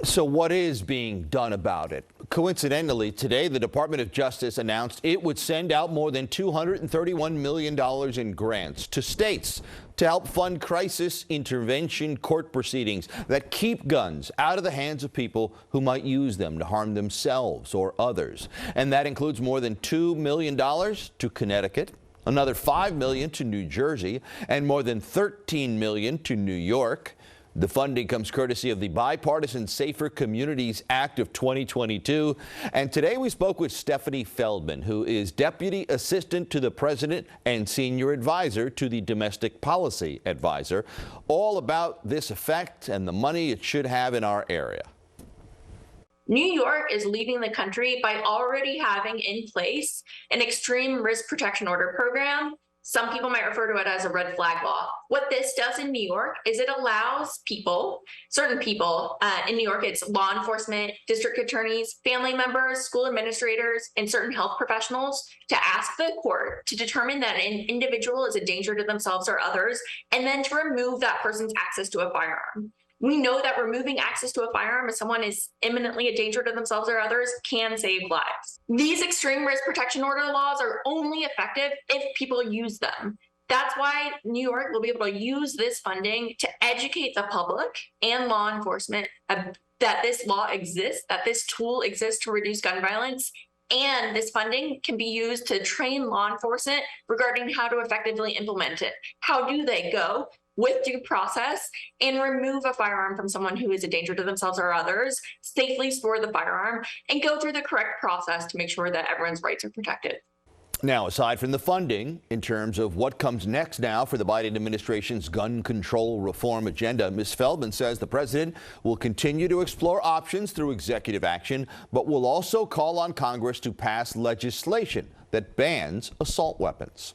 So what is being done about it? Coincidentally, today, the Department of Justice announced it would send out more than $231 million in grants to states to help fund crisis intervention court proceedings that keep guns out of the hands of people who might use them to harm themselves or others. And that includes more than $2 million to Connecticut, another $5 million to New Jersey, and more than $13 million to New York. The funding comes courtesy of the bipartisan Safer Communities Act of 2022. And today we spoke with Stefanie Feldman, who is Deputy Assistant to the President and Senior Advisor to the Domestic Policy Advisor, all about this effect and the money it should have in our area. New York is leading the country by already having in place an extreme risk protection order program. Some people might refer to it as a red flag law. What this does in New York is it allows people, certain people in New York, it's law enforcement, district attorneys, family members, school administrators, and certain health professionals to ask the court to determine that an individual is a danger to themselves or others, and then to remove that person's access to a firearm. We know that removing access to a firearm if someone is imminently a danger to themselves or others can save lives. These extreme risk protection order laws are only effective if people use them. That's why New York will be able to use this funding to educate the public and law enforcement that this law exists, that this tool exists to reduce gun violence. And this funding can be used to train law enforcement regarding how to effectively implement it. How do they go with due process and remove a firearm from someone who is a danger to themselves or others, safely store the firearm, and go through the correct process to make sure that everyone's rights are protected. Now, aside from the funding, in terms of what comes next now for the Biden administration's gun control reform agenda, Ms. Feldman says the president will continue to explore options through executive action, but will also call on Congress to pass legislation that bans assault weapons.